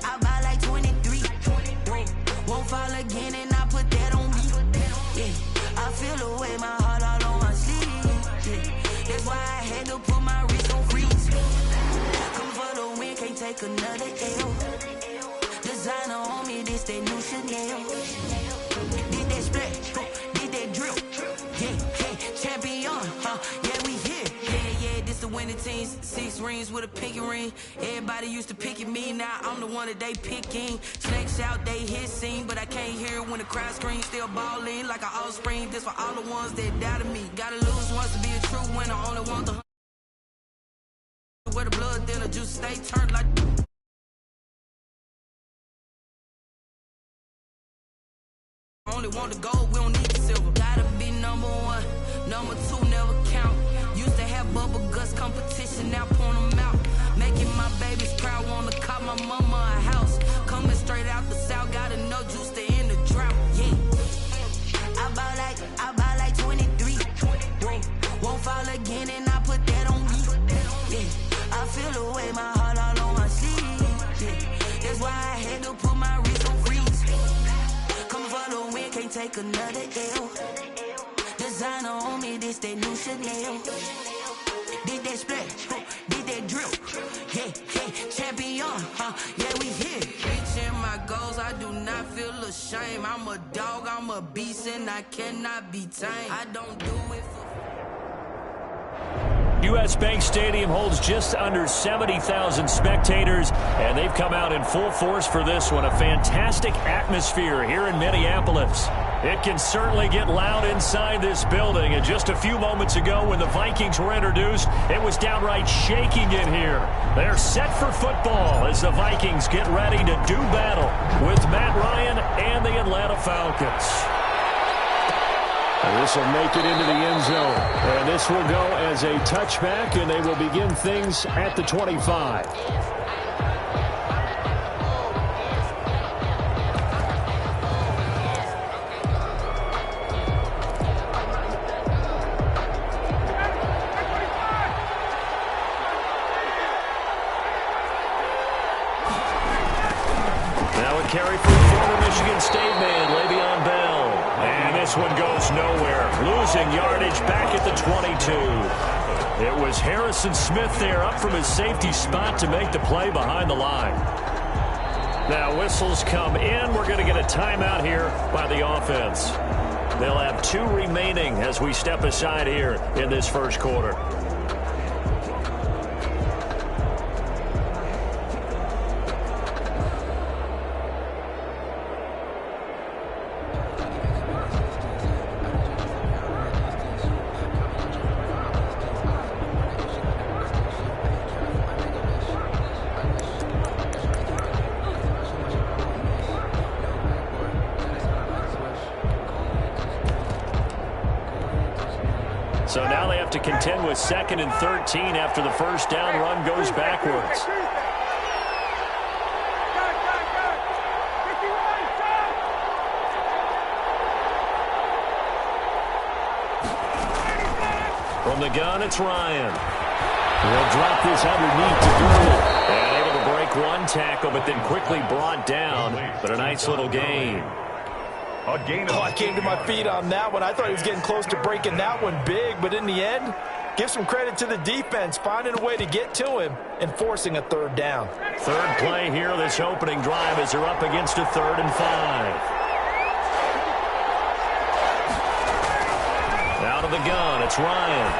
I buy like 23. Won't fall again and I put that on me. Yeah, I feel the way, my heart all on my sleeve. Yeah, that's why I had to put my wrist on freeze. Come for the win, can't take another L. Designer on me, this that new Chanel. Did that split, did that drill. Yeah, champion, yeah, we here. Yeah, this the winning teams. 6 rings with a pinky ring. Everybody used to pick at me, now I'm the one that they picking. Snakes out, they hit scene, but I can't hear it when the crowd screams. Still balling like an offspring. This for all the ones that doubted me. Gotta lose once to be a true winner. Only want the where the blood, then the juice stay turned like. Only want the gold, we don't need the silver. Gotta be number 1, number 2 never count. Used to have bubble guts competition, now point them out. Making my babies proud, wanna cop my mama a house. Coming straight out the south, gotta know juice to end the drought. Yeah, I buy like 23. Won't fall again and I put that on me. Yeah, I feel the way, my heart all on my sleeve. Yeah, that's why I had to put my wrist on freeze. Come for the win, can't take another L. Designer on me, this that new Chanel. Did that split, did that drill. Yeah, champion, yeah, we here. Reaching my goals, I do not feel ashamed. I'm a dog, I'm a beast, and I cannot be tamed. I don't do it for... U.S. Bank Stadium holds just under 70,000 spectators, and they've come out in full force for this one. A fantastic atmosphere here in Minneapolis. It can certainly get loud inside this building, and just a few moments ago when the Vikings were introduced, it was downright shaking in here. They're set for football as the Vikings get ready to do battle with Matt Ryan and the Atlanta Falcons. And this will make it into the end zone. And this will go as a touchback, and they will begin things at the 25. Now a carry from former Michigan State man, Le'Veon Bell. And this one goes nowhere. Losing yardage back at the 22. It was Harrison Smith there up from his safety spot to make the play behind the line. Now whistles come in. We're going to get a timeout here by the offense. They'll have 2 remaining as we step aside here in this first quarter. So now they have to contend with 2nd and 13 after the first down run goes backwards. From the gun, it's Ryan. He'll drop this underneath to Gould. And able to break one tackle, but then quickly brought down. But a nice little gain. I came to my feet on that one. I thought he was getting close to breaking that one big, but in the end, give some credit to the defense, finding a way to get to him and forcing a 3rd down. 3rd play here, this opening drive as they're up against a 3rd and 5. Out of the gun, it's Ryan.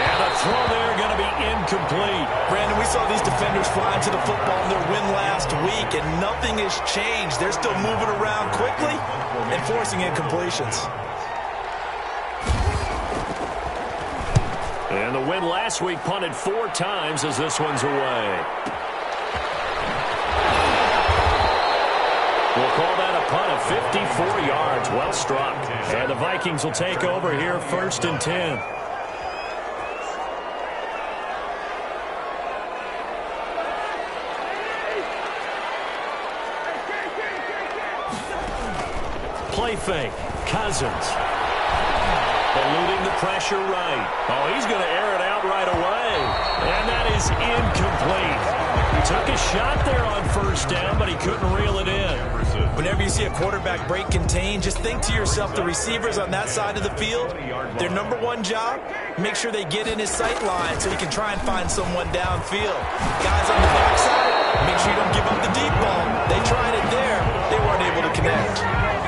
And the throw there going to be incomplete. Brandon, we saw these defenders flying to the football in their win last week, and nothing has changed. They're still moving around quickly and forcing incompletions. And the win last week punted 4 times as this one's away. We'll call that a punt of 54 yards. Well struck. And the Vikings will take over here 1st and 10. Play fake. Cousins. Eluding the pressure right. Oh, he's going to air it out right away. And that is incomplete. He took a shot there on first down, but he couldn't reel it in. Whenever you see a quarterback break contain, just think to yourself, the receivers on that side of the field, their number one job, make sure they get in his sight line so he can try and find someone downfield. Guys on the backside, make sure you don't give up the deep ball. They tried it there. They weren't able to connect.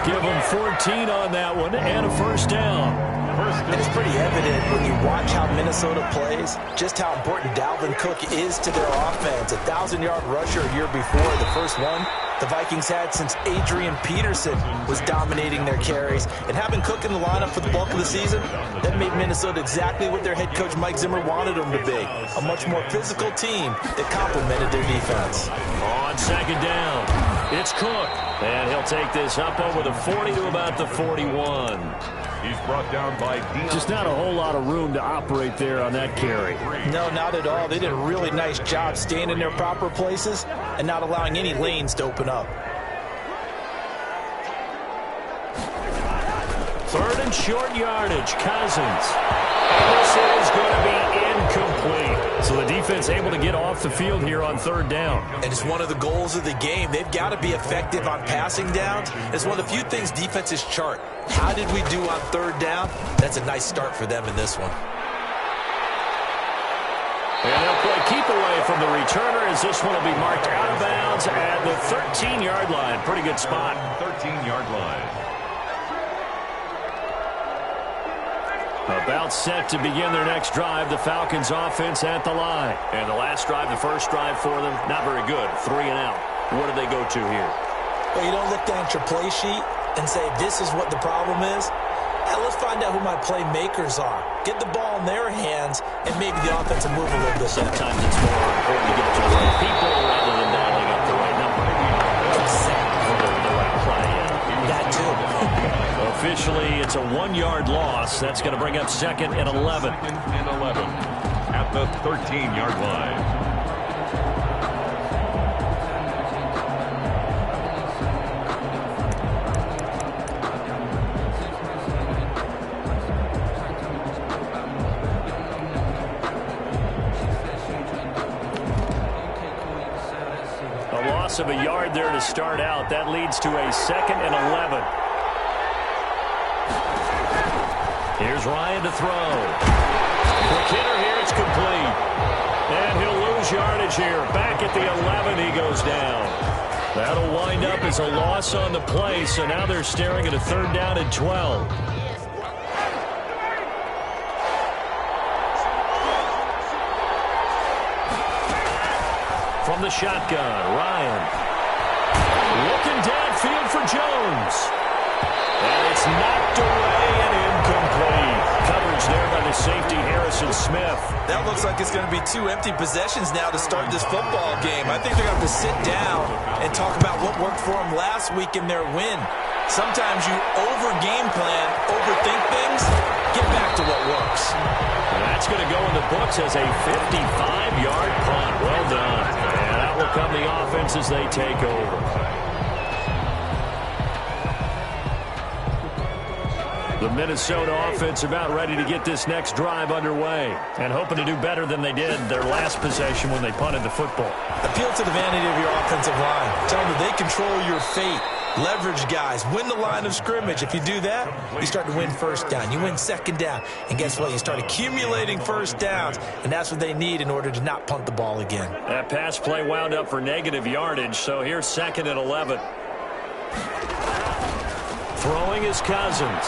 Give them 14 on that one and a first down. And it's pretty evident when you watch how Minnesota plays, just how important Dalvin Cook is to their offense. 1,000-yard rusher a year before, the first one the Vikings had since Adrian Peterson was dominating their carries. And having Cook in the lineup for the bulk of the season, that made Minnesota exactly what their head coach Mike Zimmer wanted them to be. A much more physical team that complemented their defense. On second down, it's Cook. And he'll take this up over the 40 to about the 41. He's brought down by Dion. Just not a whole lot of room to operate there on that carry. No, not at all. They did a really nice job staying in their proper places and not allowing any lanes to open up. Third and short yardage, Cousins. And this is going to be incomplete. So the defense able to get off the field here on third down. And it's one of the goals of the game. They've got to be effective on passing downs. It's one of the few things defenses chart. How did we do on third down? That's a nice start for them in this one. And they'll play keep away from the returner as this one will be marked out of bounds at the 13-yard line. Pretty good spot. 13-yard line. About set to begin their next drive, the Falcons offense at the line. And the last drive, the first drive for them, not very good. 3 and out. What do they go to here? Well, you don't look down at your play sheet and say, this is what the problem is. Now, let's find out who my playmakers are. Get the ball in their hands, and maybe the offense will move a little bit. Sometimes it's more important to get it to the right people rather than dialing up the right number. Exactly. The right play. That too. Officially, it's a 1-yard loss. That's going to bring up second and 11. Second and 11 at the 13-yard line. Of a yard there to start out. That leads to a second and 11. Here's Ryan to throw. Quick hitter here. It's complete. And he'll lose yardage here. Back at the 11, he goes down. That'll wind up as a loss on the play, so now they're staring at a third down and 12. From the shotgun, Ryan. Looking downfield for Jones. And it's knocked away and incomplete. Coverage there by the safety, Harrison Smith. That looks like it's going to be 2 empty possessions now to start this football game. I think they're going to have to sit down and talk about what worked for them last week in their win. Sometimes you over-game plan, overthink things, get back to what works. And that's going to go in the books as a 55-yard punt. Well done. And that will come the offense as they take over. The Minnesota offense about ready to get this next drive underway and hoping to do better than they did their last possession when they punted the football. Appeal to the vanity of your offensive line. Tell them that they control your fate. Leverage guys. Win the line of scrimmage. If you do that, you start to win first down. You win second down. And guess what? You start accumulating first downs. And that's what they need in order to not punt the ball again. That pass play wound up for negative yardage. So here's second and 11. Throwing is Cousins.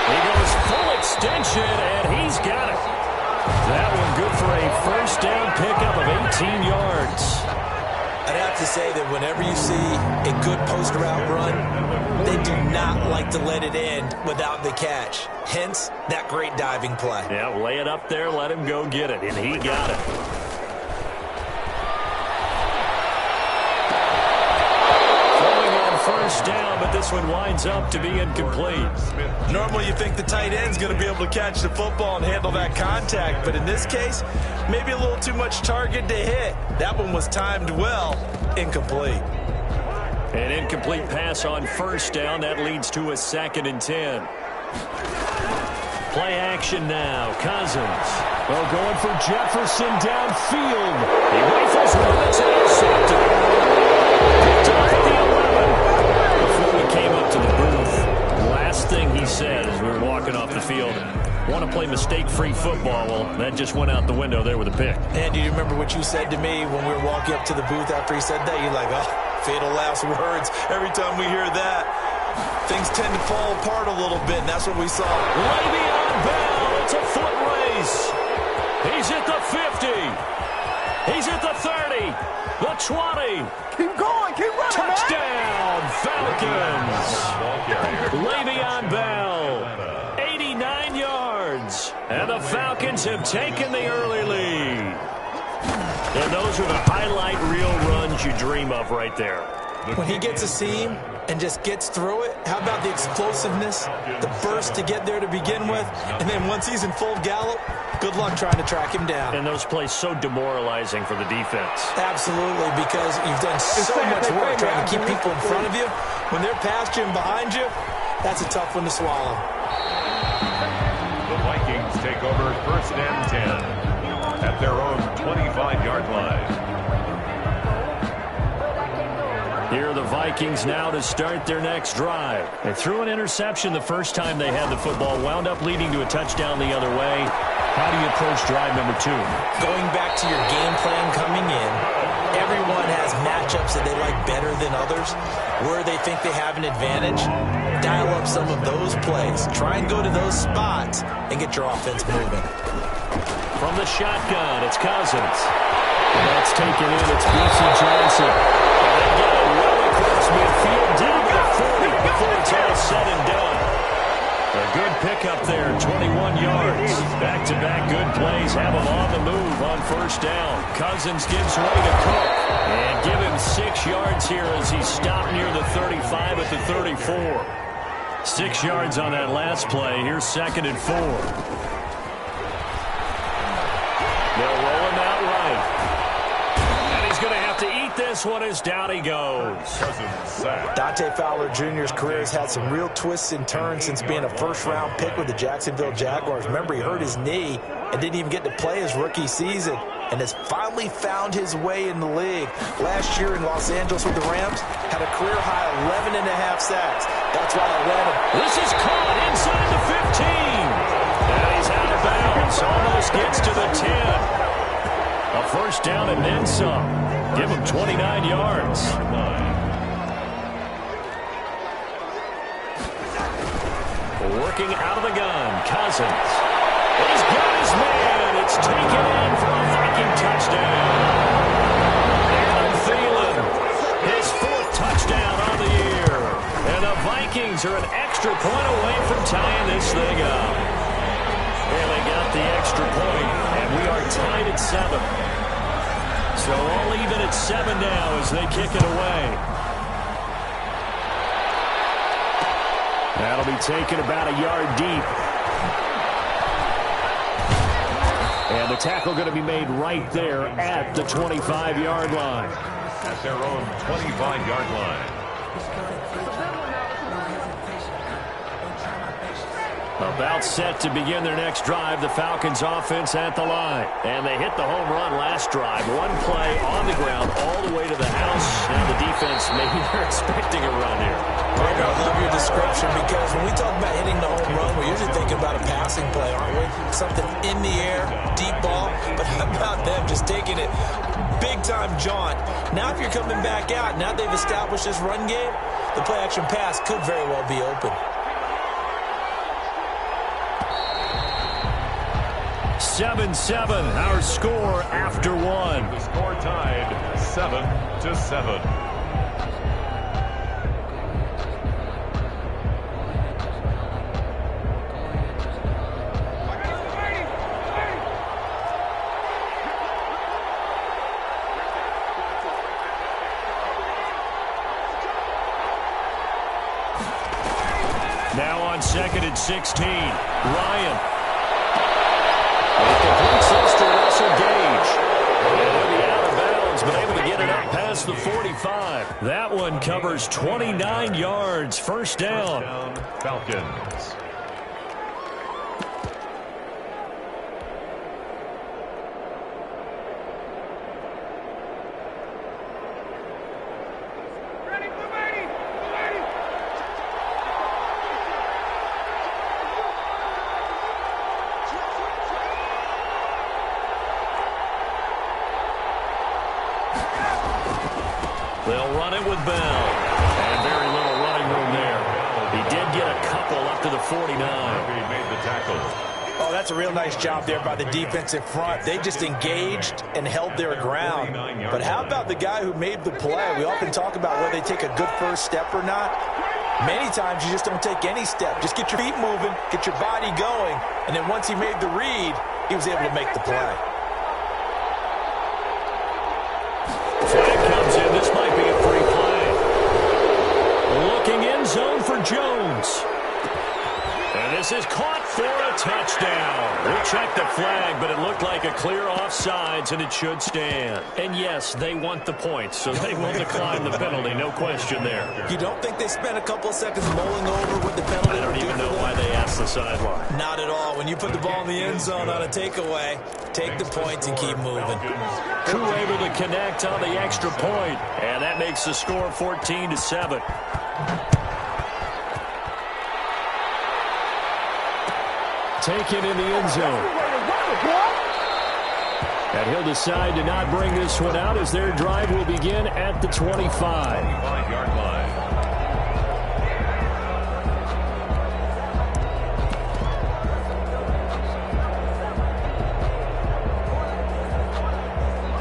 He goes full extension, and he's got it. That one good for a first down pickup of 18 yards. I'd have to say that whenever you see a good post route run, they do not like to let it end without the catch. Hence, that great diving play. Yeah, lay it up there, let him go get it, and he got it. First down, but this one winds up to be incomplete. Normally you think the tight end's going to be able to catch the football and handle that contact, but in this case, maybe a little too much target to hit. That one was timed well. Incomplete. An incomplete pass on first down. That leads to a second and 10. Play action now. Cousins. Well, going for Jefferson downfield. He rifles one. It's intercepted. Picked off at the 11. Before we came up to the booth, the last thing he said as we were walking off the field, want to play mistake-free football. Well, that just went out the window there with a pick. And do you remember what you said to me when we were walking up to the booth after he said that? You're like, oh, fatal last words. Every time we hear that, things tend to fall apart a little bit, and that's what we saw. Le'Veon Bell. It's a foot race. He's at the 50. He's at the 30. The 20. Keep going. Keep running, Touchdown, Falcons. Le'Veon Bell. 89 yards. And the Falcons have taken the early lead. And those are the highlight reel runs you dream of right there. When he gets a seam and just gets through it, how about the explosiveness, the burst to get there to begin with, and then once he's in full gallop, good luck trying to track him down. And those plays so demoralizing for the defense. Absolutely, because you've done so much work trying to keep people in front of you. When they're past you and behind you, that's a tough one to swallow. The Vikings take over 1st and 10 at their own 25-yard line. Here are the Vikings now to start their next drive. They threw an interception the first time they had the football, wound up leading to a touchdown the other way. How do you approach drive number 2? Going back to your game plan coming in, everyone has matchups that they like better than others. Where they think they have an advantage, dial up some of those plays. Try and go to those spots and get your offense moving. From the shotgun, it's Cousins. That's taken in. It's B.C. Johnson. And they get it well across midfield, down to the 40 before it's all said and done. A good pickup there, 21 yards. Back-to-back good plays have him on the move on 1st down. Cousins gives way to Cook. And give him 6 yards here as he stopped near the 35 at the 34. 6 yards on that last play. Here's 2nd and 4. They'll roll him out right. And he's going to have to eat this one as down he goes. Dante Fowler Jr.'s career has had some real twists and turns since being a first-round pick with the Jacksonville Jaguars. Remember, he hurt his knee and didn't even get to play his rookie season and has finally found his way in the league. Last year in Los Angeles with the Rams, had a career-high 11.5 sacks. That's why I read him. This is caught inside the 15. And he's out of bounds. Almost gets to the 10. A 1st down and then some. Give him 29 yards. Working out of the gun, Cousins. He's got his man. It's taken in for a Viking touchdown. Adam Thielen, his 4th touchdown on the year. And the Vikings are an extra point away from tying this thing up. And they got the extra point, and we are tied at 7. So all even at 7 now as they kick it away. That'll be taken about a yard deep. And the tackle going to be made right there at the 25-yard line. At their own 25-yard line. About set to begin their next drive, the Falcons offense at the line. And they hit the home run last drive. One play on the ground all the way to the house. Now the defense, maybe they're expecting a run here. Greg, I love your description because when we talk about hitting the home run, we're usually thinking about a passing play, aren't we? Something in the air, deep ball. But how about them just taking it big-time jaunt? Now if you're coming back out, now they've established this run game, the play-action pass could very well be open. 7-7, our score after 1. The score tied 7-7. Now on 2nd and 16, Ryan. It completes this to Russell Gage. And they'll be out of bounds, but able to get it up past the 45. That one covers 29 yards. 1st down. Falcons. point with Bell. And very little running room there. He did get a couple up to the 49. He made the tackle. Oh, that's a real nice job there by the defensive front. They just engaged and held their ground. But how about the guy who made the play? We often talk about whether they take a good first step or not. Many times you just don't take any step. Just get your feet moving, get your body going, and then once he made the read, he was able to make the play. Flag comes in. This might be a free play. Looking end zone for Jones. And this is caught for a touchdown. We'll check the flag, but it looked like a clear offsides, and it should stand. And yes, they want the points, so they will decline the penalty. No question there. You don't think they spent a couple seconds mulling over what the penalty I don't even know why they asked the sideline. Not at all. When you put the ball in the end zone on a takeaway, take the points and keep moving. Koo able to connect on the extra point, and that makes the score 14-7. Taken in the end zone. And he'll decide to not bring this one out as their drive will begin at the 25. 25-yard line.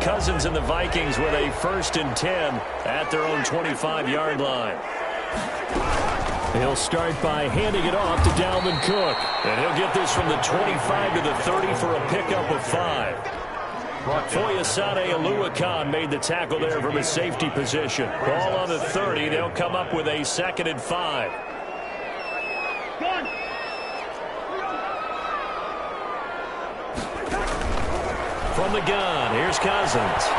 Cousins and the Vikings with a 1st and 10 at their own 25-yard line. He'll start by handing it off to Dalvin Cook. And he'll get this from the 25 to the 30 for a pickup of 5. Foyesade Oluwakan made the tackle there from his safety position. Ball on the 30. They'll come up with a 2nd and 5. From the gun, here's Cousins.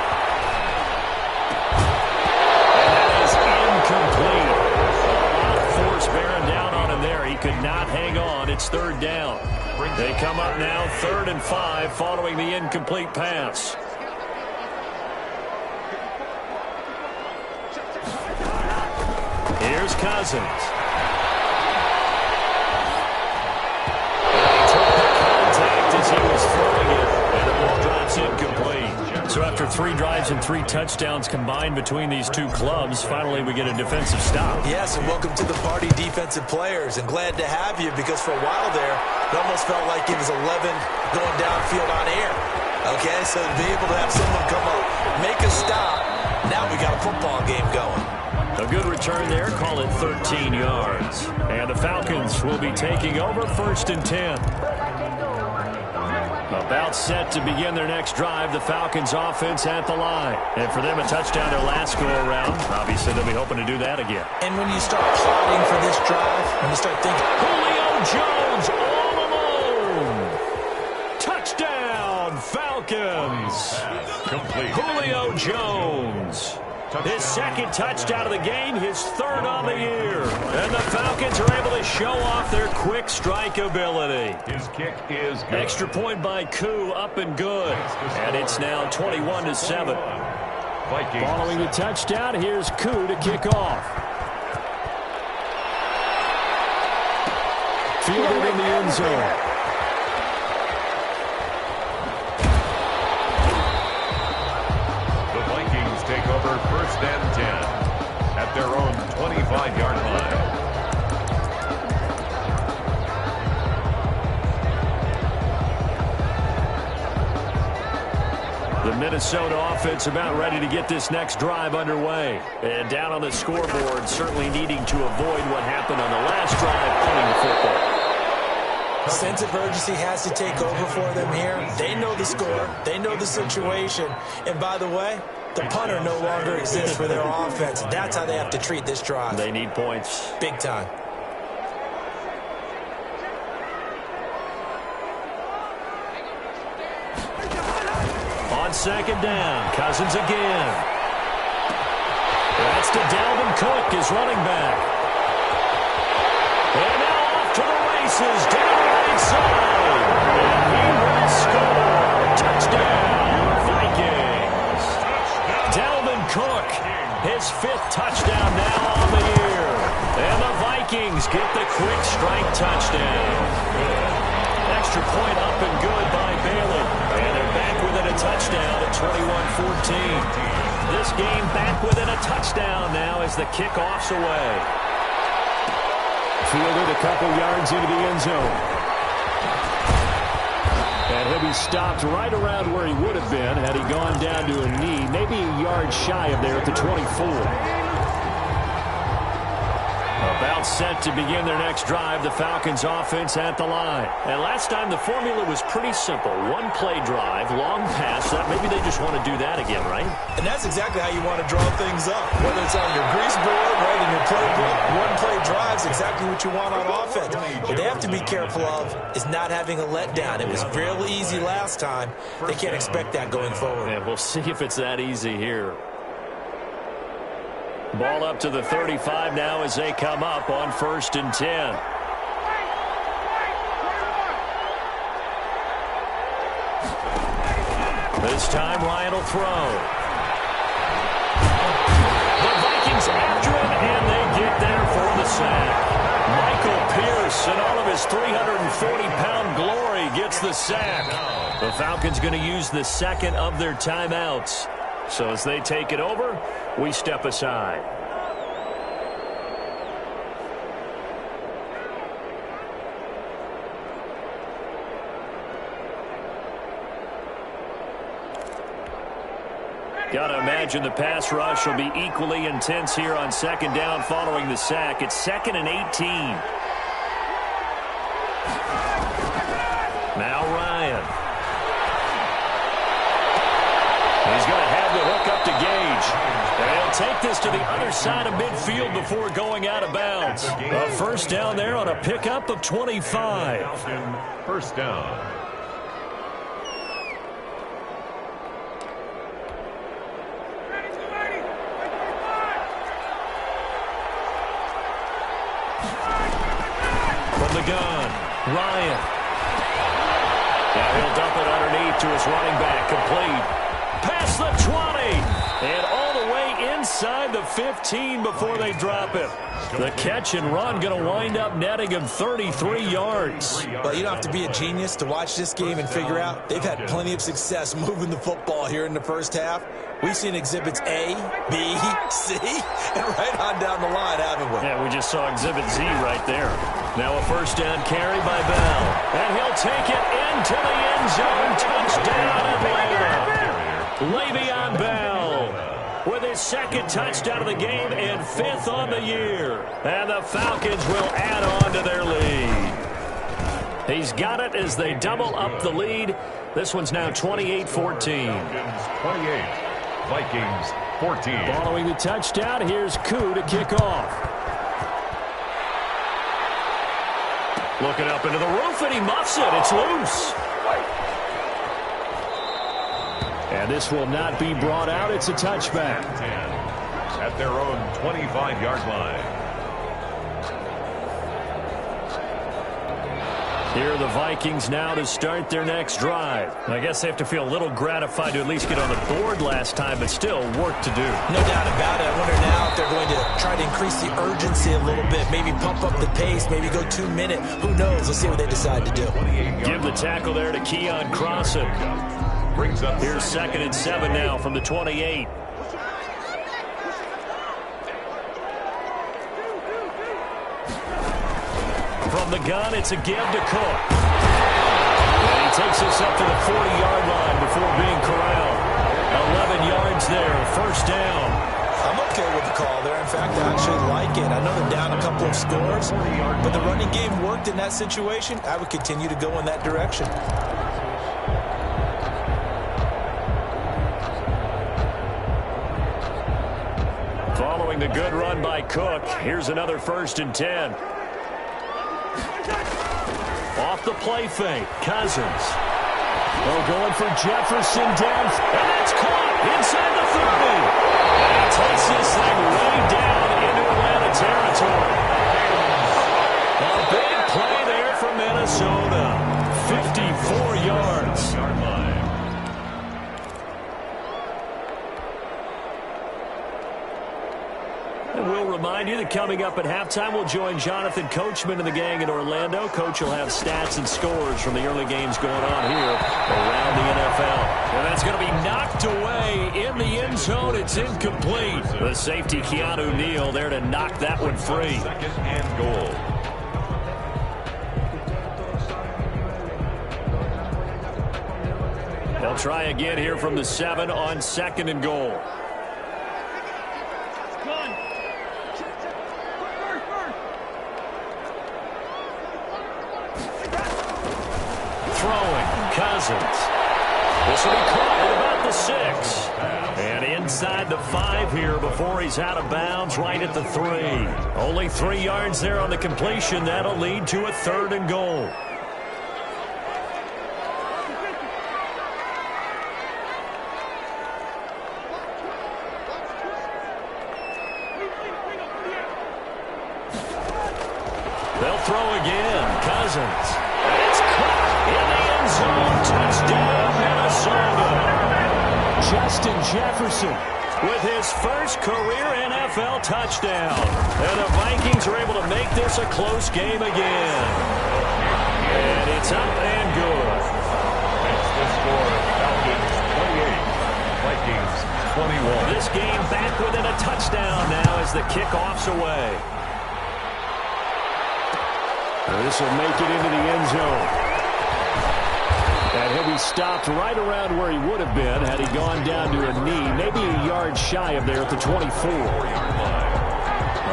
And that is incomplete. Force bearing down on him there. He could not hang on. It's 3rd down. They come up now 3rd and 5 following the incomplete pass. Here's Cousins. He took the contact as he was throwing it, and the ball drops incomplete. So after 3 drives and 3 touchdowns combined between these two clubs, finally we get a defensive stop. Yes, and welcome to the party, defensive players. And glad to have you because for a while there, it almost felt like it was 11 going downfield on air. Okay, so to be able to have someone come up, make a stop, now we got a football game going. A good return there, call it 13 yards. And the Falcons will be taking over 1st and 10. About set to begin their next drive, the Falcons offense at the line. And for them, a touchdown their last go-around. Obviously, they'll be hoping to do that again. And when you start plotting for this drive, when you start thinking, Julio Jones all alone. Touchdown, Falcons. Complete. Julio Jones. His 2nd touchdown of the game, his 3rd on the year. And the Falcons are able to show off their quick strike ability. His kick is good. Extra point by Koo, up and good. And it's now 21-7. Vikings. Following the touchdown, here's Koo to kick off. Fielded in the end zone. Take over 1st and 10 at their own 25-yard line. The Minnesota offense about ready to get this next drive underway. And down on the scoreboard, certainly needing to avoid what happened on the last drive, punting the football. sense of urgency has to take over for them here. They know the score. They know the situation. And by the way, the punter no longer exists for their offense. That's how they have to treat this drive. They need points. Big time. On 2nd down, Cousins again. That's to Dalvin Cook, his running back. And now off to the races, down the right side. And he will score. Touchdown, Vikings. Dalvin Cook, his 5th touchdown now on the year. And the Vikings get the quick strike touchdown. Extra point up and good by Bailey. And they're back within a touchdown at 21-14. this game back within a touchdown now as the kickoff's away. Fielded a couple yards into the end zone. And he'll be stopped right around where he would have been had he gone down to a knee, maybe a yard shy of there at the 24. About set to begin their next drive, the Falcons offense at the line. And last time the formula was pretty simple. One play drive, long pass. Maybe they just want to do that again, right? And that's exactly how you want to draw things up. Whether it's on your grease board, right, in your playbook, one play drive is exactly what you want on offense. What they have to be careful of is not having a letdown. It was real easy last time. They can't expect that going forward. Yeah, we'll see if it's that easy here. Ball up to the 35 now as they come up on 1st and 10. This time Ryan will throw. The Vikings after him, and they get there for the sack. Michael Pierce in all of his 340-pound glory gets the sack. The Falcons going to use the second of their timeouts. So as they take it over, we step aside. Got to imagine the pass rush will be equally intense here on 2nd down following the sack. It's 2nd and 18. Now Ryan. He's going to have the hook up to Gage. And he'll take this to the other side of midfield before going out of bounds. A first down there on a pickup of 25. First down. From the gun, Ryan. Now he'll dump it underneath to his running back, complete. Past the 20, and all the way inside the 15 before they drop it. The catch and run going to wind up netting him 33 yards. Well, you don't have to be a genius to watch this game and figure out they've had plenty of success moving the football here in the first half. We've seen exhibits A, B, C, and right on down the line, haven't we? Yeah, we just saw exhibit Z right there. Now a first down carry by Bell. And he'll take it into the end zone. Touchdown, Atlanta. Le'Veon Bell with his 2nd touchdown of the game and 5th on the year. And the Falcons will add on to their lead. He's got it as they double up the lead. This one's now 28-14. 28. Vikings 14. Following the touchdown, here's Koo to kick off. Looking up into the roof, and he muffs it. It's loose. And this will not be brought out. It's a touchback. 10 at their own 25-yard line. Here are the Vikings now to start their next drive. I guess they have to feel a little gratified to at least get on the board last time, but still work to do. No doubt about it. I wonder now if they're going to try to increase the urgency a little bit, maybe pump up the pace, maybe go 2-minute. Who knows? Let's see what they decide to do. Give the tackle there to Keon Crossan. Here's 2nd and 7 now from the 28. From the gun, it's a give to Cook. And he takes us up to the 40-yard line before being corralled. 11 yards there, first down. I'm okay with the call there. In fact, I actually like it. I know they're down a couple of scores, but the running game worked in that situation. I would continue to go in that direction. Following the good run by Cook, here's another 1st and 10. Off the play fake, Cousins. Oh, going for Jefferson down. And that's caught inside the 30. And he takes this thing way down into Atlanta territory. A big play there for Minnesota. 54 yards. And we'll remind remind you that coming up at halftime, we'll join Jonathan Coachman and the gang in Orlando. Coach will have stats and scores from the early games going on here around the NFL. And that's going to be knocked away in the end zone. It's incomplete. The safety, Keanu Neal, there to knock that one free. Second and goal. They'll try again here from the 7 on second and goal. Throwing, Cousins. This will be caught at about the 6. And inside the 5 here before he's out of bounds right at the 3. Only 3 yards there on the completion. That'll lead to a 3rd and goal. They'll throw again. Cousins. It's caught in the end zone. Touchdown, Minnesota. Justin Jefferson with his first career NFL touchdown. And the Vikings are able to make this a close game again. And it's up and good. Makes the score Falcons 28, Vikings 21. This game back within a touchdown now as the kickoff's away. This will make it into the end zone. And he'll be stopped right around where he would have been had he gone down to a knee, maybe a yard shy of there at the 24-yard line.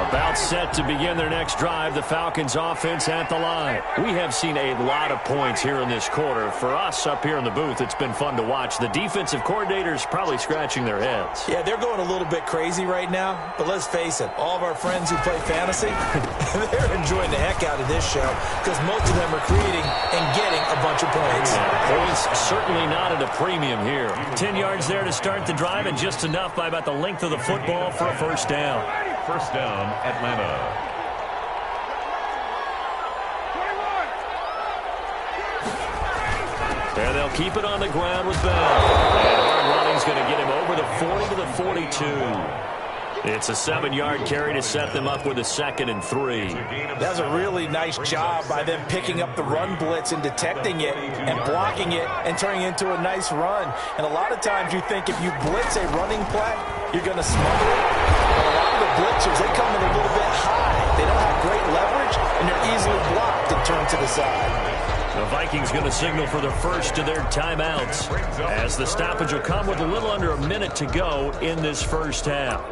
About set to begin their next drive, the Falcons offense at the line. We have seen a lot of points here in this quarter. For us up here in the booth, it's been fun to watch. The defensive coordinators probably scratching their heads. Yeah, they're going a little bit crazy right now, but let's face it, all of our friends who play fantasy, they're enjoying the heck out of this show because most of them are creating and getting a bunch of points. Points certainly not at a premium here. 10 yards there to start the drive and just enough by about the length of the football for a first down. First down, Atlanta. And they'll keep it on the ground with Bell. And hard running's going to get him over the 40 to the 42. It's a 7-yard carry to set them up with a 2nd and 3. That's a really nice job by them picking up the run blitz and detecting it and blocking it and turning it into a nice run. And a lot of times you think if you blitz a running play, you're going to smother it. But a lot of the blitzers, they come in a little bit high. They don't have great leverage, and they're easily blocked and turned to the side. The Vikings going to signal for the first of their timeouts as the stoppage will come with a little under a minute to go in this first half.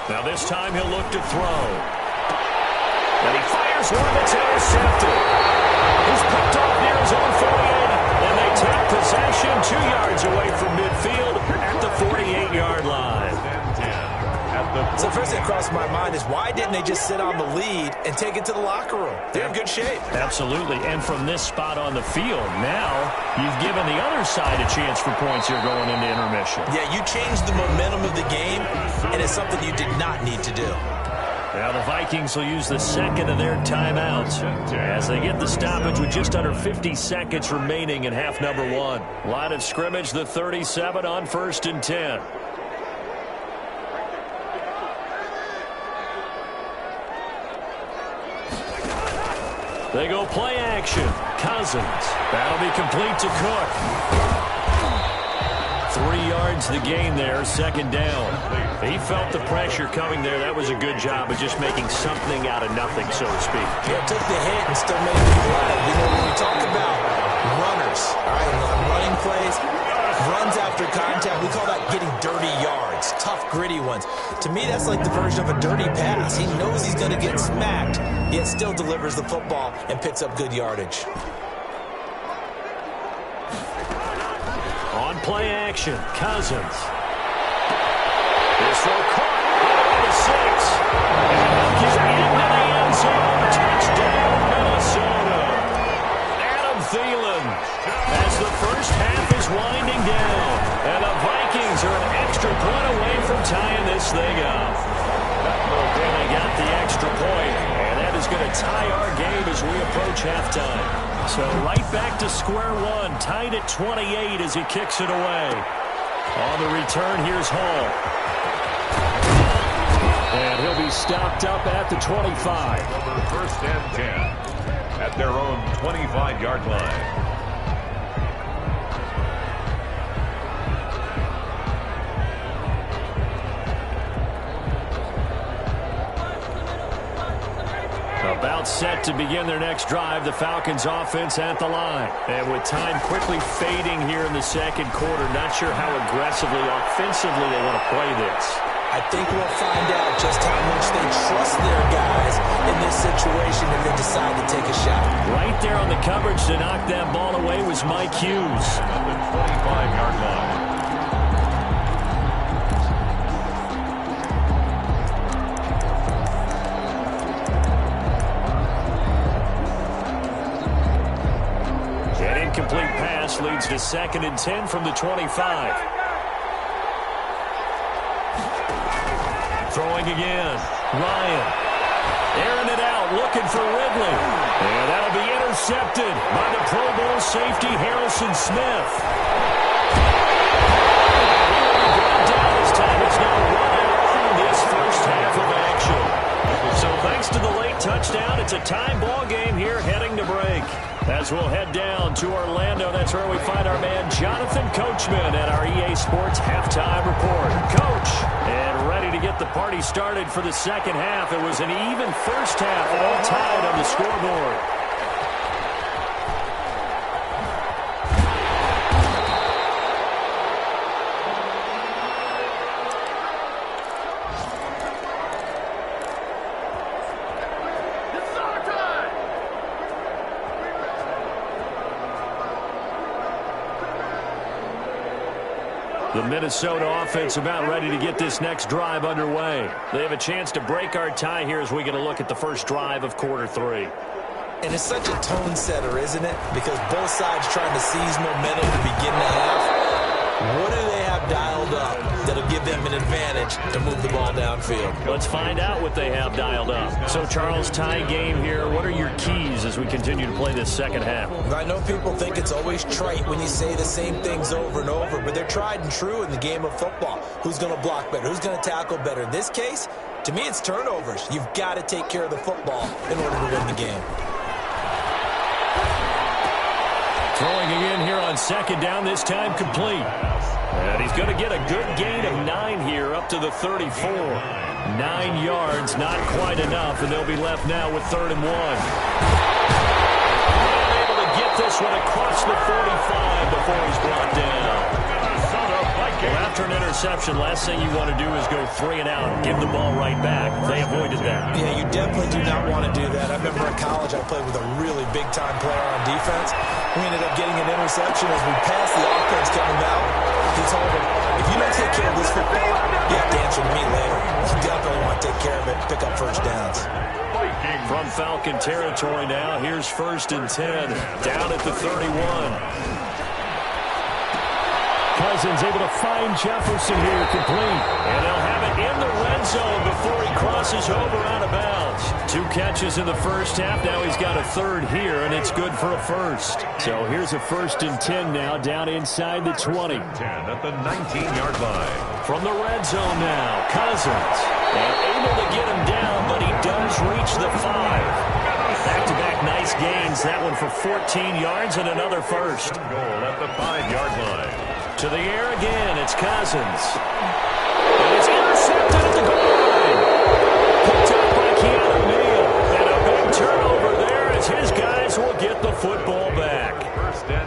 Now this time he'll look to throw. And he fires one that's intercepted. He's picked off near his own 48. And they take possession 2 yards away from midfield at the 48-yard line. So the first thing that crossed my mind is why didn't they just sit on the lead and take it to the locker room? They're in good shape. Absolutely. And from this spot on the field, now you've given the other side a chance for points here going into intermission. Yeah, you changed the momentum of the game, and it's something you did not need to do. Now the Vikings will use the second of their timeouts as they get the stoppage with just under 50 seconds remaining in half number 1. Line of scrimmage, the 37 on 1st and 10. They go play action. Cousins. That'll be complete to Cook. 3 yards the gain there, 2nd down. He felt the pressure coming there. That was a good job of just making something out of nothing, so to speak. Yeah, took the hit and still made the play. You know, when we talk about runners, all right, on running plays, runs after contact, we call that getting dirty yards, tough, gritty ones. To me, that's like the version of a dirty pass. He knows he's going to get smacked, yet still delivers the football and picks up good yardage. On play action, Cousins. This throw caught at the 6. And he's into the end zone. Touchdown, Minnesota. Adam Thielen as the first half is winding down. And the Vikings are an extra to tie our game as we approach halftime. So right back to square one, tied at 28 as he kicks it away. On the return, here's Hall. And he'll be stopped up at the 25. Over 1st and 10 at their own 25-yard line. About set to begin their next drive, the Falcons offense at the line. And with time quickly fading here in the second quarter, not sure how aggressively, offensively they want to play this. I think we'll find out just how much they trust their guys in this situation if they decide to take a shot. Right there on the coverage to knock that ball away was Mike Hughes. At the 25-yard line. Incomplete pass leads to 2nd and 10 from the 25. Throwing again. Ryan. Airing it out, looking for Ridley. And that'll be intercepted by the Pro Bowl safety Harrison Smith. Brought down as time is now run out in this first half of action. So thanks to the late touchdown, it's a tie ball game here heading to break. As we'll head down to Orlando, that's where we find our man Jonathan Coachman at our EA Sports Halftime Report. Coach, and ready to get the party started for the second half. It was an even first half, all tied on the scoreboard. The Minnesota offense about ready to get this next drive underway. They have a chance to break our tie here as we get a look at the first drive of quarter 3. And it's such a tone setter, isn't it? Because both sides trying to seize momentum to begin the half. What do they have dialed up that'll give them an advantage to move the ball downfield? Let's find out what they have dialed up. So, Charles, tie game here. What are your keys as we continue to play this second half? I know people think it's always trite when you say the same things over and over, but they're tried and true in the game of football. Who's going to block better? Who's going to tackle better? In this case, to me, it's turnovers. You've got to take care of the football in order to win the game. Throwing again here on second down, this time complete. And he's going to get a good gain of 9 here up to the 34. 9 yards, not quite enough, and they'll be left now with 3rd and 1. Able to get this one across the 45 before he's brought down. Well, after an interception, last thing you want to do is go 3 and out and give the ball right back. They avoided that. Yeah, you definitely do not want to do that. I remember in college I played with a really big-time player on defense. We ended up getting an interception as we passed the offense coming out. He told him, if you don't take care of this football, you have to answer to me later. You definitely want to take care of it, pick up first downs. From Falcon territory now, here's 1st and 10, down at the 31. Cousins able to find Jefferson here, complete. And they'll have it in the red zone before he crosses over out of bounds. 2 catches in the first half. Now he's got a 3rd here, and it's good for a 1st. So here's a 1st and 10 now, down inside the 20. 10 at the 19-yard line. From the red zone now, Cousins. And able to get him down, but he does reach the 5. Back-to-back nice gains. That one for 14 yards and another 1st. Goal at the 5-yard line. To the air again, it's Cousins. And it's intercepted at the goal line. Picked up by Keanu Neal. And a big turnover there as his guys will get the football back.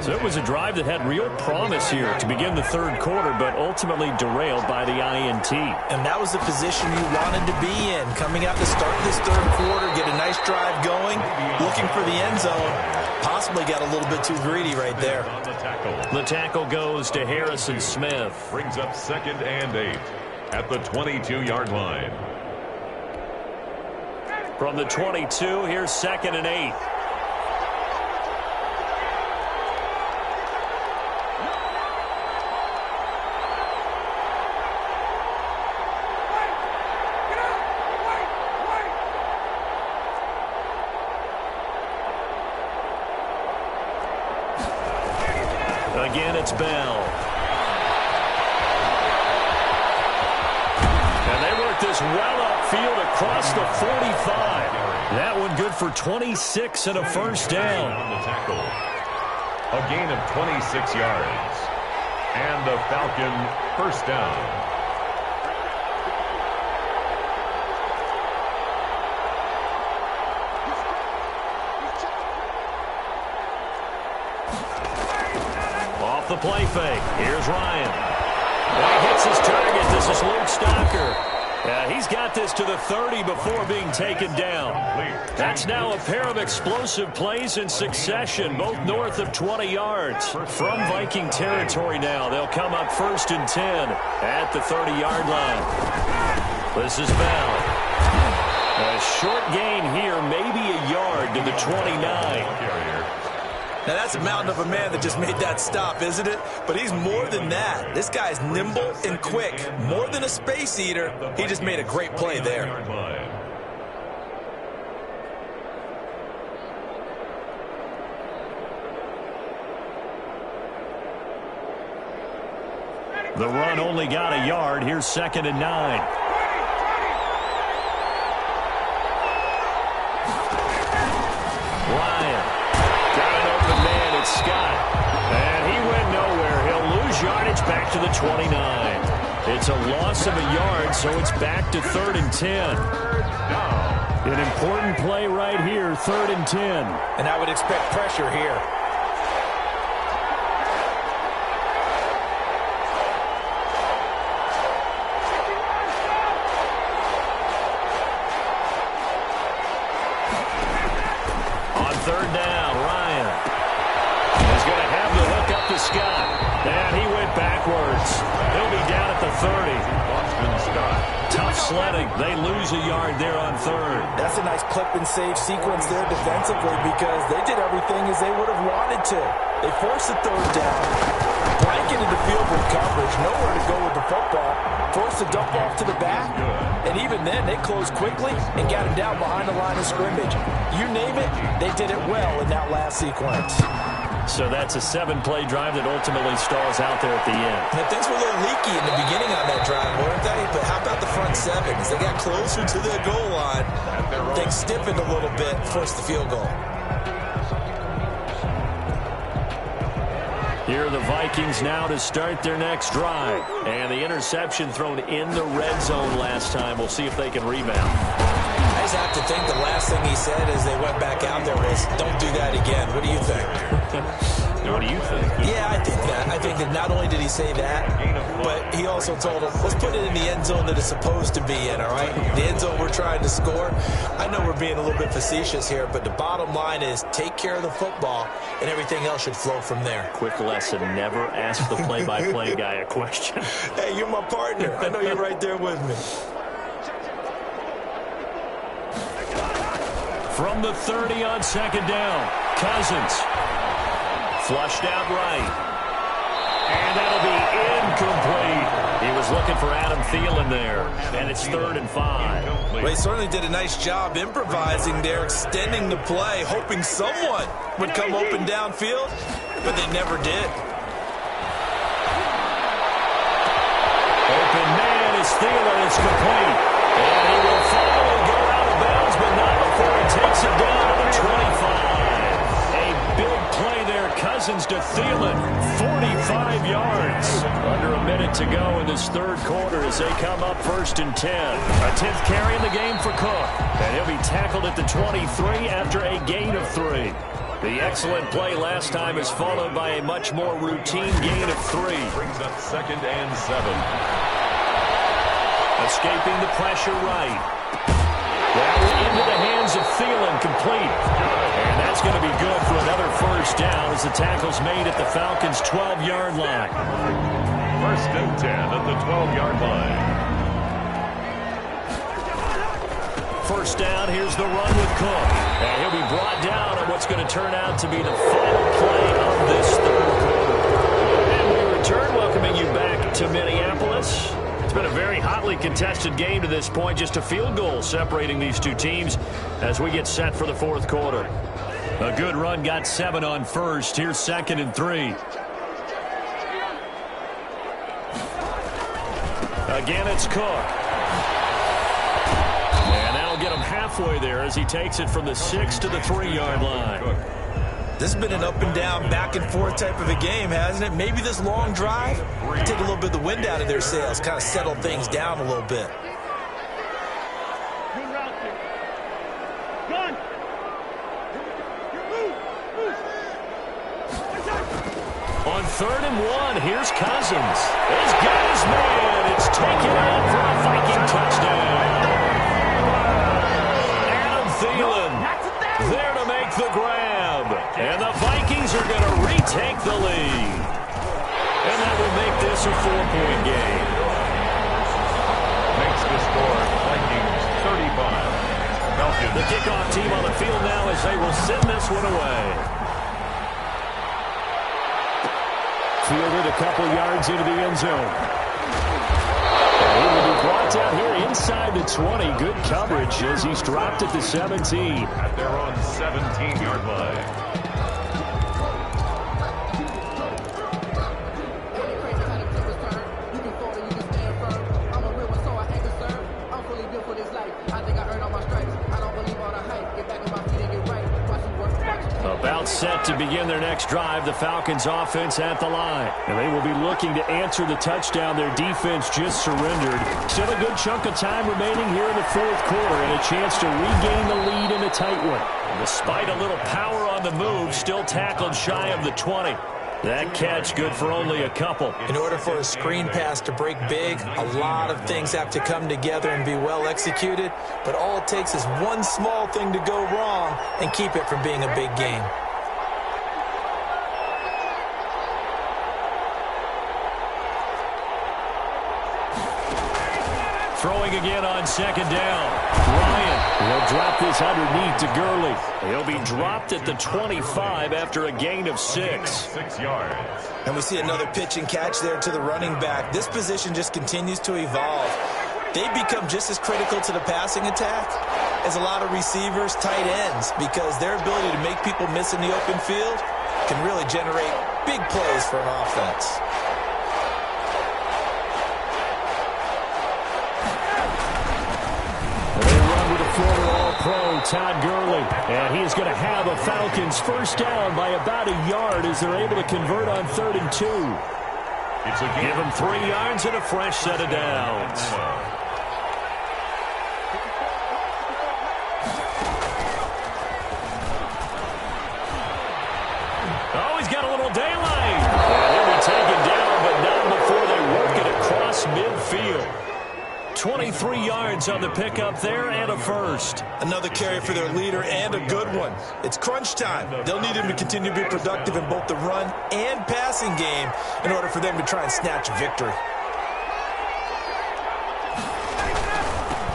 So it was a drive that had real promise here to begin the 3rd quarter, but ultimately derailed by the INT. And that was the position you wanted to be in. Coming out to start this 3rd quarter, get a nice drive going, looking for the end zone. Possibly got a little bit too greedy right there. The tackle goes to Harrison Smith. Brings up 2nd and 8 at the 22-yard line. From the 22, here's 2nd and 8. again, it's Bell. And they work this well upfield across the 45. That one good for 26 and a first down. On the tackle. A gain of 26 yards. And the Falcon first down. Off the play fake. Here's Ryan. He hits his target. This is Luke Stocker. He's got this to the 30 before being taken down. That's now a pair of explosive plays in succession, both north of 20 yards. From Viking territory now, they'll come up 1st and 10 at the 30-yard line. This is Bell. A short gain here, maybe a yard to the 29. Now, that's a mountain of a man that just made that stop, isn't it? But he's more than that. This guy's nimble and quick. More than a space eater, he just made a great play there. The run only got a yard. Here's 2nd and 9. Scott. And he went nowhere. He'll lose yardage back to the 29. It's a loss of a yard, so it's back to 3rd and 10. An important play right here, 3rd and 10. And I would expect pressure here. On 3rd down, Ryan. Scott. And he went backwards. He'll be down at the 30. Boston Scott. Tough sledding. They lose a yard there on 3rd. That's a nice clip and save sequence there defensively because they did everything as they would have wanted to. They forced the 3rd down, blanketed the field with coverage, nowhere to go with the football, forced the dump off to the back, and even then they closed quickly and got him down behind the line of scrimmage. You name it, they did it well in that last sequence. So that's a 7-play drive that ultimately stalls out there at the end. Now, things were a little leaky in the beginning on that drive, weren't they? But how about the front 7? As they got closer to their goal line, things stiffened a little bit, forced the field goal. Here are the Vikings now to start their next drive. And the interception thrown in the red zone last time. We'll see if they can rebound. I just have to think the last thing he said as they went back out there was, don't do that again. What do you think? What do you think? Yeah, I think that. I think that not only did he say that, but he also told them, let's put it in the end zone that it's supposed to be in, all right? The end zone we're trying to score. I know we're being a little bit facetious here, but the bottom line is take care of the football, and everything else should flow from there. Quick lesson, never ask the play-by-play guy a question. Hey, you're my partner. I know you're right there with me. From the 30 on 2nd down, Cousins. Flushed out right. And that'll be incomplete. He was looking for Adam Thielen there. And it's 3rd and 5. Well, he certainly did a nice job improvising there, extending the play, hoping someone would come open downfield, but they never did. Open man is Thielen. It's complete. And he will finally go out of bounds, but not before he takes it down to the 25. A big play there. Cousins to Thielen. 45 yards. Under a minute to go in this 3rd quarter as they come up 1st and 10. A 10th carry in the game for Cook. And he'll be tackled at the 23 after a gain of 3. The excellent play last time is followed by a much more routine gain of 3. Brings up 2nd and 7. Escaping the pressure right. That into the hands of Thielen, complete. And that's going to be good for another first down as the tackle's made at the Falcons' 12-yard line. 1st and 10 at the 12-yard line. First down, here's the run with Cook. And he'll be brought down on what's going to turn out to be the final play of this 3rd quarter. And we return, welcoming you back to Minneapolis. It's been a very hotly contested game to this point. Just a field goal separating these two teams as we get set for the 4th quarter. A good run got 7 on 1st. Here's 2nd and 3. Again, it's Cook. And that'll get him halfway there as he takes it from the 6 to the 3-yard line. This has been an up-and-down, back-and-forth type of a game, hasn't it? Maybe this long drive can take a little bit of the wind out of their sails, kind of settle things down a little bit. On 3rd and 1, here's Cousins. He's got his man. It's taken in for a Viking touchdown. Adam Thielen there to make the grab. And the Vikings are going to retake the lead. And that will make this a 4-point game. Makes the score Vikings 35. Falcons. The kickoff team on the field now as they will send this one away. Fielded a couple yards into the end zone. And he will be brought down here inside the 20. Good coverage as he's dropped at the 17. At their own 17-yard line. About set to begin their next drive, the Falcons offense at the line. And they will be looking to answer the touchdown. Their defense just surrendered. Still a good chunk of time remaining here in the 4th quarter and a chance to regain the lead in a tight one. And despite a little power on the move, still tackled shy of the 20. That catch good for only a couple. In order for a screen pass to break big, a lot of things have to come together and be well executed. But all it takes is one small thing to go wrong and keep it from being a big game. Throwing again on 2nd down. Ryan will drop this underneath to Gurley. He'll be dropped at the 25 after a gain of 6. 6 yards. And we see another pitch and catch there to the running back. This position just continues to evolve. They become just as critical to the passing attack as a lot of receivers, tight ends, because their ability to make people miss in the open field can really generate big plays for an offense. Former All-Pro Todd Gurley, and he's going to have a Falcons first down by about a yard as they're able to convert on 3rd and 2. Give him 3 yards and a fresh set of downs. Oh, he's got a little daylight. And he'll be taken down, but not before they work it across midfield. 23 yards on the pickup there and a first. Another carry for their leader and a good one. It's crunch time. They'll need him to continue to be productive in both the run and passing game in order for them to try and snatch a victory.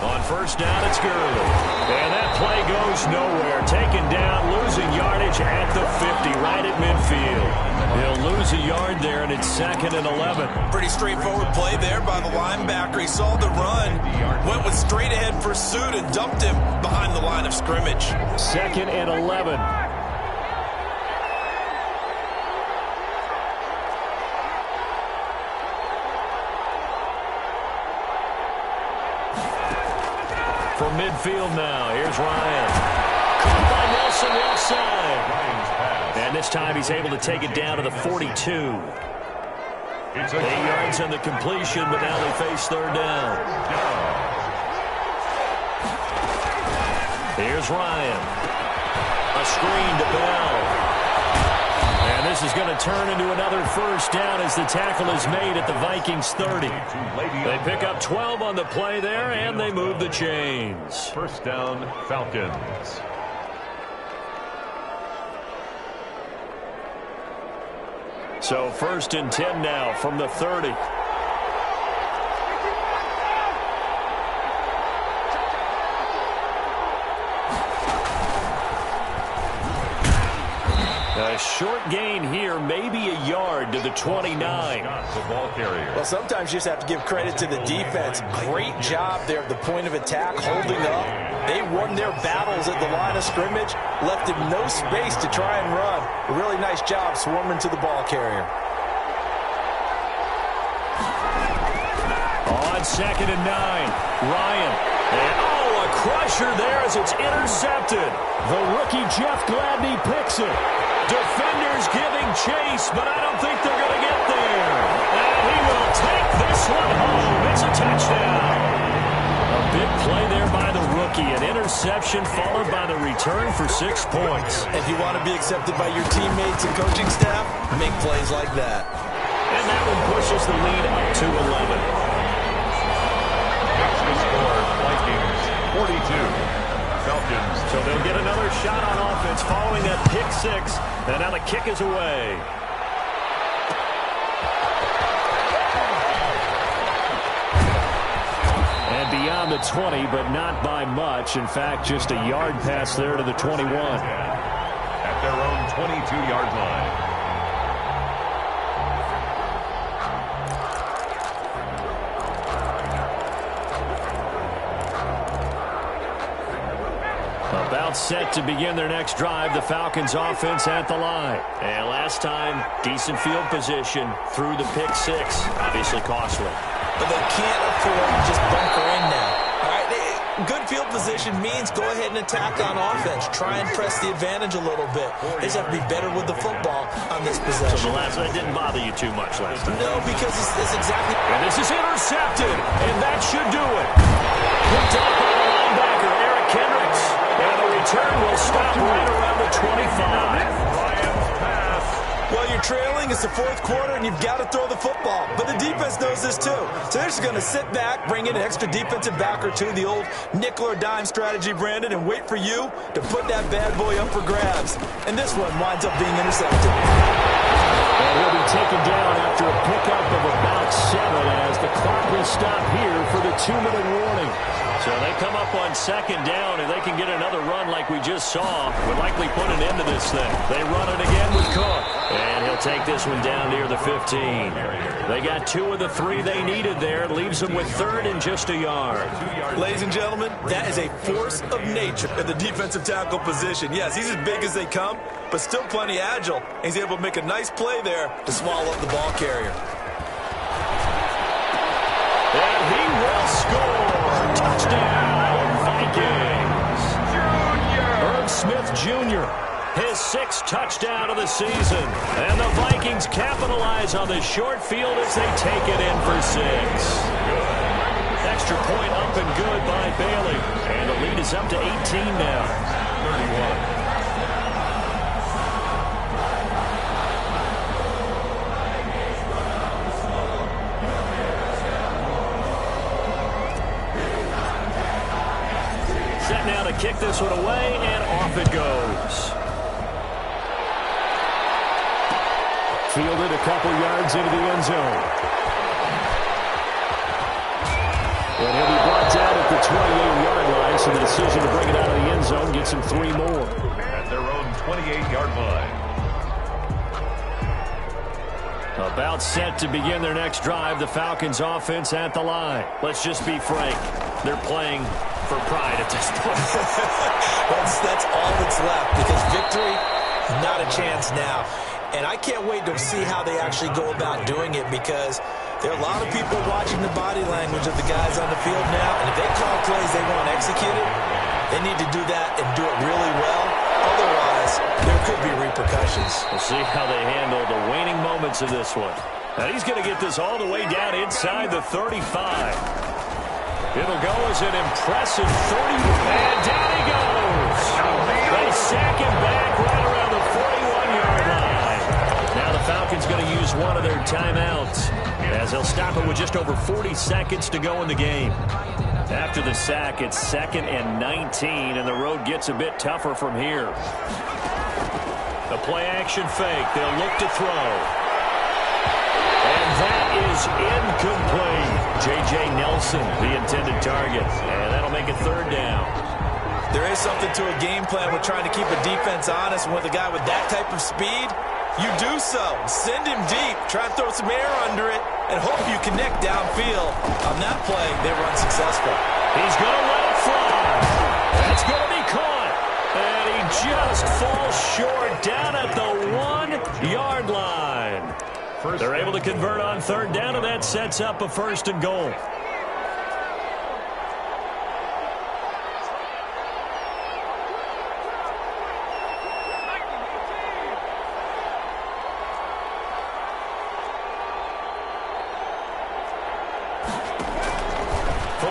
On 1st down, it's Gurley. And that play goes nowhere. Taken down, losing yardage at the 50, right at midfield. He'll lose a yard there, and it's 2nd and 11. Pretty straightforward play there by the linebacker. He saw the run, went with straight-ahead pursuit, and dumped him behind the line of scrimmage. 2nd and 11. From midfield now, here's Ryan. Caught by Nelson left side. And this time he's able to take it down to the 42. 8 yards on the completion, but now they face 3rd down. Here's Ryan. A screen to Bell. And this is going to turn into another first down as the tackle is made at the Vikings 30. They pick up 12 on the play there, and they move the chains. First down, Falcons. So 1st and 10 now from the 30. A short gain here, maybe a yard to the 29. The ball carrier. Well, sometimes you just have to give credit to the defense. Great job there at the point of attack, holding up. They won their battles at the line of scrimmage, left him no space to try and run. A really nice job swarming to the ball carrier. On 2nd and 9. Ryan. And, a crusher there as it's intercepted. The rookie Jeff Gladney picks it. Defenders giving chase, but I don't think they're going to get there. And he will take this one home. It's a touchdown. A big play there by the rookie. An interception followed by the return for 6 points. If you want to be accepted by your teammates and coaching staff, make plays like that. And that one pushes the lead up to 11. Next to score, Vikings 42. Falcons. So they'll get another shot on offense following that pick 6. And now the kick is away. And beyond the 20, but not by much. In fact, just a yard pass there to the 21. At their own 22-yard line. About set to begin their next drive. The Falcons offense at the line. And last time, decent field position through the pick 6. Obviously costly. But they can't afford to just bunker in now. All right, good field position means go ahead and attack on offense. Try and press the advantage a little bit. They just have to be better with the football on this possession. So the last one didn't bother you too much last time. No, because it's exactly... And this is intercepted, and that should do it. Picked up by the linebacker, Eric Kendricks. And the return will stop right around the 25. Well, you're trailing. It's the 4th quarter, and you've got to throw the football. But the defense knows this, too. So they're just going to sit back, bring in an extra defensive back or two, the old nickel or dime strategy, Brandon, and wait for you to put that bad boy up for grabs. And this one winds up being intercepted. And he'll be taken down after a pickup of about 7 as the clock will stop here for the 2-minute warning. So they come up on 2nd down, and they can get another run like we just saw. Would likely put an end to this thing. They run it again with Cook. And he'll take this one down near the 15. They got 2 of the 3 they needed there. Leaves them with 3rd and just a yard. Ladies and gentlemen, that is a force of nature at the defensive tackle position. Yes, he's as big as they come, but still plenty agile. He's able to make a nice play there to swallow up the ball carrier. And he will score. Touchdown, Vikings. Herb Smith Jr., his 6th touchdown of the season. And the Vikings capitalize on the short field as they take it in for 6. Extra point up and good by Bailey. And the lead is up to 18 now. 31. Now to kick this one away, and off it goes. Fielded a couple yards into the end zone. And he'll be brought down at the 28-yard line, so the decision to bring it out of the end zone gets him 3 more. At their own 28-yard line. About set to begin their next drive. The Falcons offense at the line. Let's just be frank. They're playing for pride at this point. that's all that's left, because victory, not a chance now. And I can't wait to see how they actually go about doing it, because there are a lot of people watching the body language of the guys on the field now, and if they call plays they want executed, they need to do that and do it really well. Otherwise, there could be repercussions. We'll see how they handle the waning moments of this one. Now he's going to get this all the way down inside the 35. It'll go as an impressive 30. And down he goes. They sack him back right around the 41-yard line. Now the Falcons going to use one of their timeouts, as they'll stop it with just over 40 seconds to go in the game. After the sack, it's 2nd and 19, and the road gets a bit tougher from here. The play-action fake. They'll look to throw. And that is incomplete. J.J. Nelson, the intended target. And that'll make it 3rd down. There is something to a game plan with trying to keep a defense honest. And with a guy with that type of speed, you do so. Send him deep. Try and throw some air under it, and hope you connect downfield. On that play, they were unsuccessful. He's going to let it fly. That's going to be caught. And he just falls short down at the 1-yard line. They're able to convert on 3rd down, and that sets up a 1st and goal.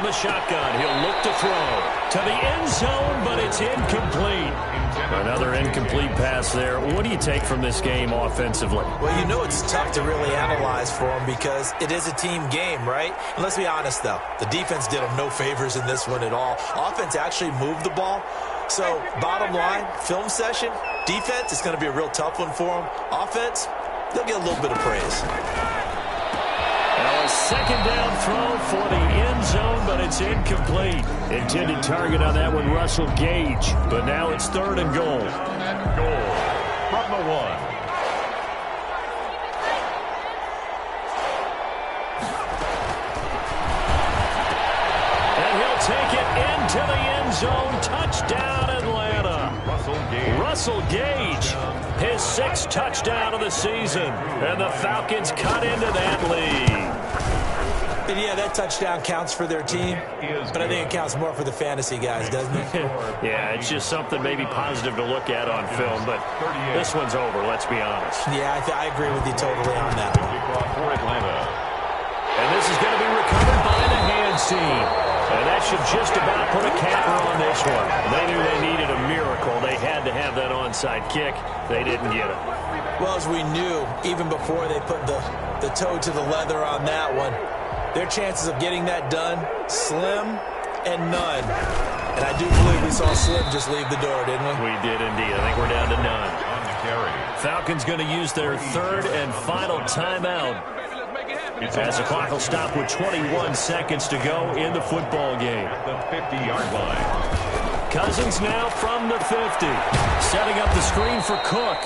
the shotgun. He'll look to throw to the end zone, but it's incomplete. Another incomplete pass there. What do you take from this game offensively? Well, you know it's tough to really analyze for them because it is a team game, right? And let's be honest, though. The defense did them no favors in this one at all. Offense actually moved the ball. So, bottom line, film session, defense is going to be a real tough one for them. Offense, they'll get a little bit of praise. A second down throw for the end zone, but it's incomplete. Intended target on that one, Russell Gage. But now it's 3rd and goal. Goal from the 1. And he'll take it into the end zone. Touchdown, Atlanta. Russell Gage, his 6th touchdown of the season. And the Falcons cut into that lead. And yeah, that touchdown counts for their team, but I think it counts more for the fantasy guys, doesn't it? Yeah, it's just something maybe positive to look at on film, but this one's over, let's be honest. Yeah, I agree with you totally on that one. And this is going to be recovered by the hands team. And that should just about put a capper on this one. They knew they needed a miracle. They had to have that onside kick. They didn't get it. Well, as we knew, even before they put the toe to the leather on that one, their chances of getting that done, slim and none. And I do believe we saw Slim just leave the door, didn't we? We did indeed. I think we're down to none. On the carry. Falcons going to use their 3rd and final timeout, as the clock will stop with 21 seconds to go in the football game. At the 50-yard line. Cousins now from the 50. Setting up the screen for Cook.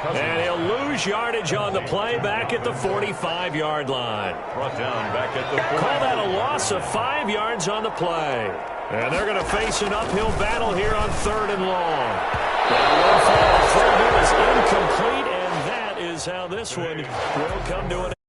And he'll lose yardage on the play back at the 45-yard line. Brought down back at the 40. Call that a loss of 5 yards on the play. And they're going to face an uphill battle here on 3rd and long. That one final throw is incomplete, and that is how this one will come to an end.